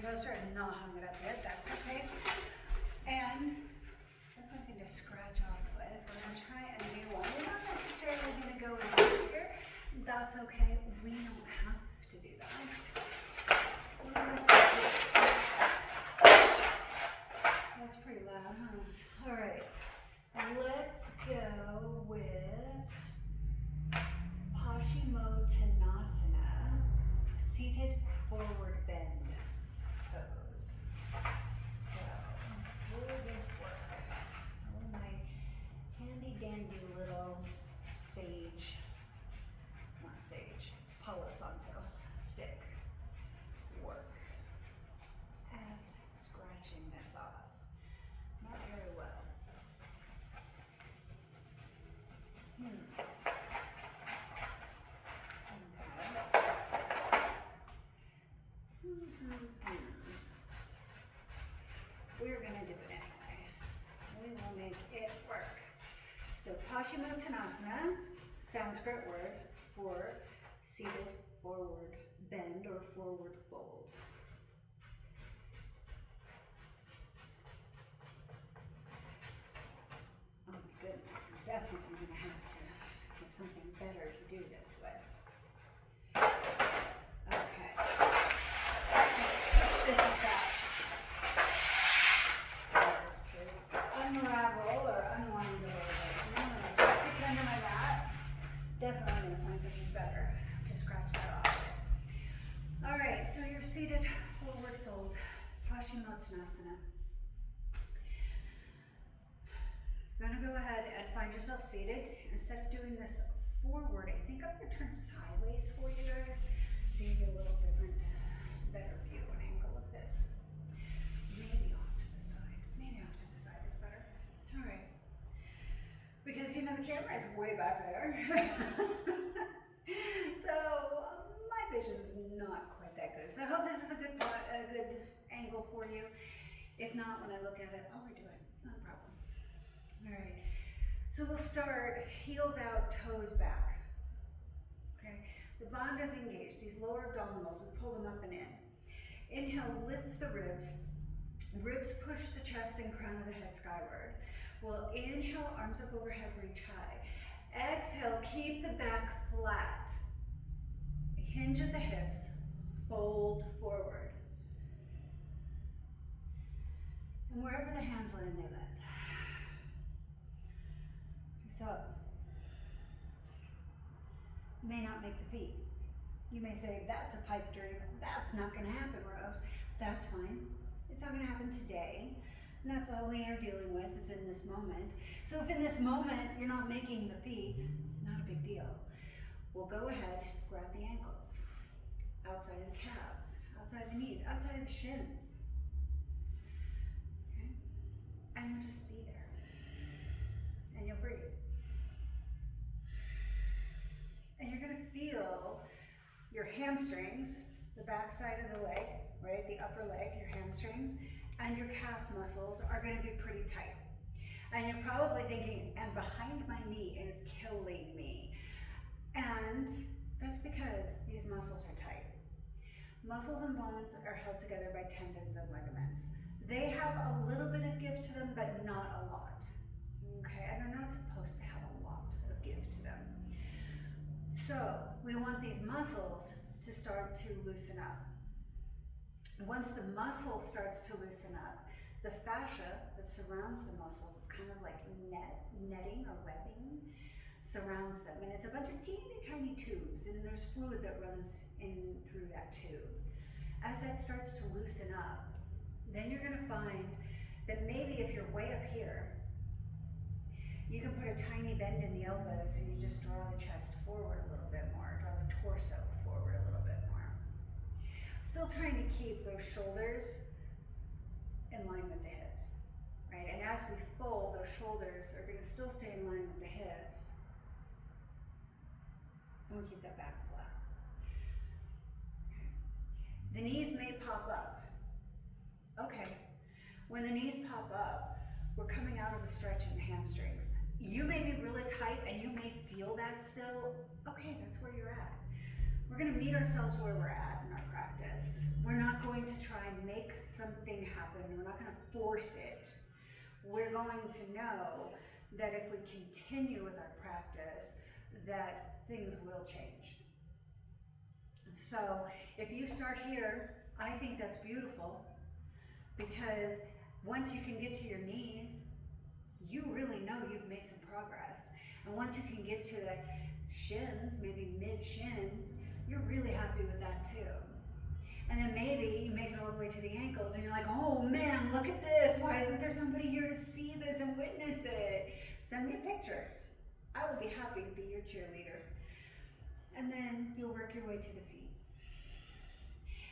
toes are not hung it up yet, that's okay. And that's something to scratch off with. We're going to try a new one. We're not necessarily going to go in here. That's okay. We don't have to do that. Let's see. That's pretty loud, huh? All right. Let's go with Paschimottanasana, seated forward bend pose. So, will this work? Oh, my handy dandy little sage, not sage, it's Palo Santo stick work at scratching this off. Not very well. Okay. We're going to do it anyway. We will make it work. So Paschimottanasana, Sanskrit word for seated forward bend or forward fold. Oh my goodness, I'm definitely going to have to get something better to do this with. Okay. Push this aside. To unravel or unwind a little bit. So now I'm going to stick it under my mat. Definitely going to find something better to scratch that off. All right, so you're seated forward fold, Paschimottanasana. You're going to go ahead and find yourself seated. Instead of doing this forward, I think I'm going to turn sideways for you guys so you get a little different, better view and angle of this. Maybe off to the side. Maybe off to the side is better. All right. Because you know the camera is way back there. So my vision's not quite that good. So I hope this is a good angle for you. If not, when I look at it, I'll redo it. No problem. All right. So we'll start heels out, toes back. Okay. The band is engaged. These lower abdominals, we pull them up and in. Inhale, lift the ribs. Ribs push the chest and crown of the head skyward. We'll inhale, arms up overhead, reach high. Exhale, keep the back flat. Hinge at the hips, fold forward. And wherever the hands land, they land. So, you may not make the feet. You may say, that's a pipe dream. That's not going to happen, Rose. That's fine. It's not going to happen today. And that's all we are dealing with is in this moment. So if in this moment you're not making the feet, not a big deal. We'll go ahead, grab the ankles, outside of the calves, outside of the knees, outside of the shins. Okay? And you'll just be there. And you'll breathe. And you're going to feel your hamstrings, the back side of the leg, right? The upper leg, your hamstrings, and your calf muscles are going to be pretty tight. And you're probably thinking, and behind my knee is killing me. And that's because these muscles are tight. Muscles and bones are held together by tendons and ligaments. They have a little bit of give to them, but not a lot. Okay, and they're not supposed to have a lot of give to them. So we want these muscles to start to loosen up. Once the muscle starts to loosen up, the fascia that surrounds the muscles, it's kind of like netting or webbing, surrounds them. And it's a bunch of teeny tiny tubes, and there's fluid that runs in through that tube. As that starts to loosen up, then you're going to find that maybe if you're way up here, you can put a tiny bend in the elbows and you just draw the chest forward a little bit more, draw the torso forward a little bit more. Still trying to keep those shoulders in line with the hips, right? And as we fold, those shoulders are going to still stay in line with the hips. And we keep that back flat. Okay. The knees may pop up. Okay. When the knees pop up, we're coming out of the stretch in the hamstrings. You may be really tight and you may feel that still. Okay, that's where you're at. We're going to meet ourselves where we're at in our practice. We're not going to try and make something happen. We're not going to force it. We're going to know that if we continue with our practice, that things will change. So if you start here, I think that's beautiful, because once you can get to your knees, you really know you've made some progress. And once you can get to the shins, maybe mid-shin, you're really happy with that too. And then maybe you make it all the way to the ankles and you're like, oh man, look at this. Why isn't there somebody here to see this and witness it? Send me a picture. I will be happy to be your cheerleader. And then you'll work your way to the feet.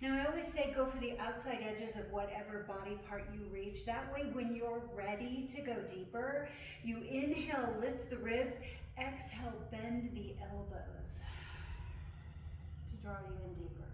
Now I always say go for the outside edges of whatever body part you reach. That way when you're ready to go deeper, you inhale, lift the ribs, exhale, bend the elbows to draw you in deeper.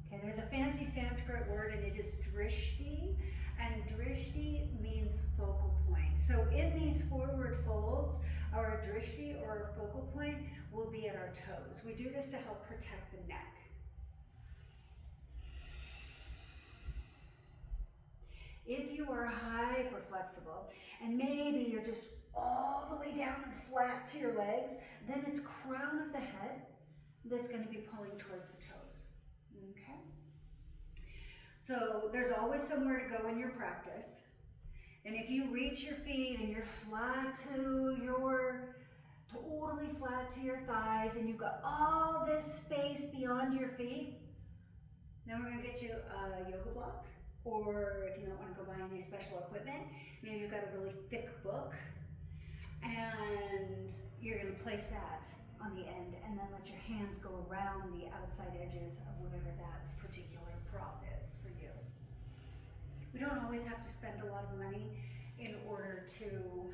Okay, there's a fancy Sanskrit word and it is drishti, and drishti means focal point. So in these forward folds, our drishti or our focal point will be at our toes. We do this to help protect the neck. If you are hyper flexible and maybe you're just all the way down and flat to your legs, then it's crown of the head that's going to be pulling towards the toes. Okay? So there's always somewhere to go in your practice. And if you reach your feet and you're totally flat to your thighs and you've got all this space beyond your feet, then we're going to get you a yoga block. Or if you don't want to go buy any special equipment, maybe you've got a really thick book and you're going to place that on the end and then let your hands go around the outside edges of whatever that particular prop is for you. We don't always have to spend a lot of money in order to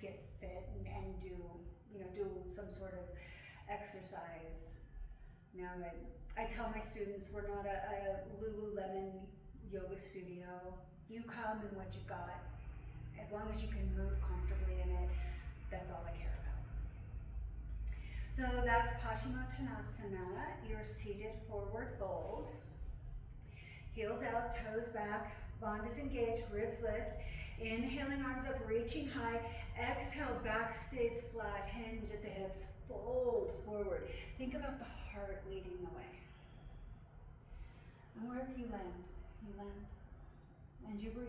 get fit and do some sort of exercise. Now, I tell my students we're not a Lululemon yoga studio. You come and what you've got. As long as you can move comfortably in it, that's all I care about. So that's Paschimottanasana, your seated forward fold. Heels out, toes back, bond is engaged, ribs lift. Inhaling, arms up, reaching high. Exhale, back stays flat, hinge at the hips, fold forward. Think about the heart leading the way. And wherever you land, and you breathe.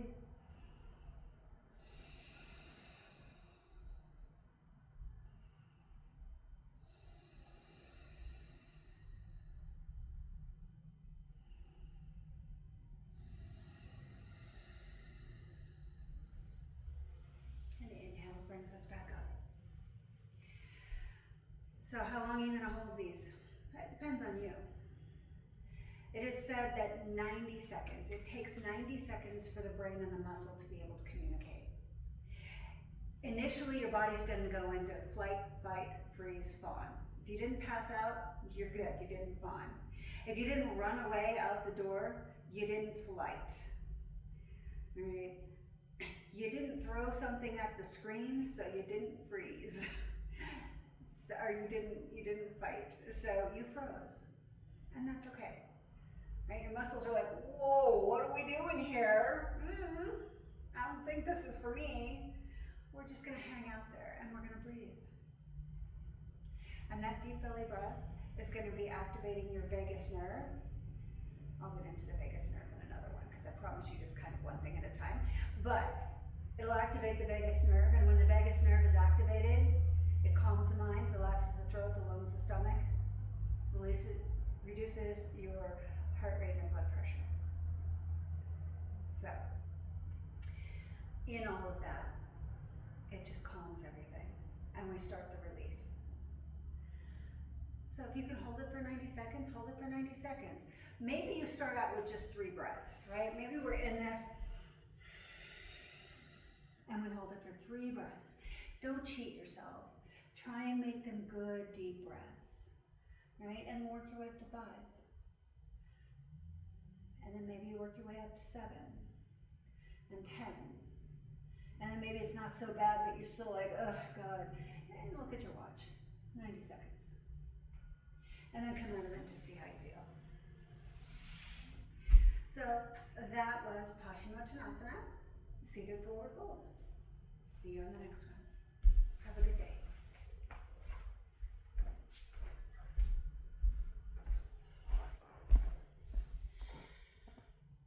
And inhale brings us back up. So how long are you going to hold these? That depends on you. It is said that 90 seconds, it takes 90 seconds for the brain and the muscle to be able to communicate. Initially, your body's going to go into flight, fight, freeze, fawn. If you didn't pass out, you're good, you didn't fawn. If you didn't run away out the door, you didn't flight. Right? You didn't throw something at the screen, so you didn't freeze. Or you didn't fight, so you froze. And that's okay. Right? Your muscles are like, whoa, what are we doing here? I don't think this is for me. We're just going to hang out there and we're going to breathe. And that deep belly breath is going to be activating your vagus nerve. I'll get into the vagus nerve in another one because I promise you just kind of one thing at a time. But it'll activate the vagus nerve, and when the vagus nerve is activated, it calms the mind, relaxes the throat, the lungs, the stomach, reduces your heart rate and blood pressure. So, in all of that, it just calms everything, and we start the release. So if you can hold it for 90 seconds, hold it for 90 seconds. Maybe you start out with just 3 breaths, right? Maybe we're in this, and we hold it for 3 breaths. Don't cheat yourself. Try and make them good, deep breaths, right? And work your way up to 5. And then maybe you work your way up to 7 and 10. And then maybe it's not so bad, but you're still like, oh God. And look at your watch, 90 seconds. And then come out of it and just see how you feel. So that was Paschimottanasana, seated forward fold. See you on the next one.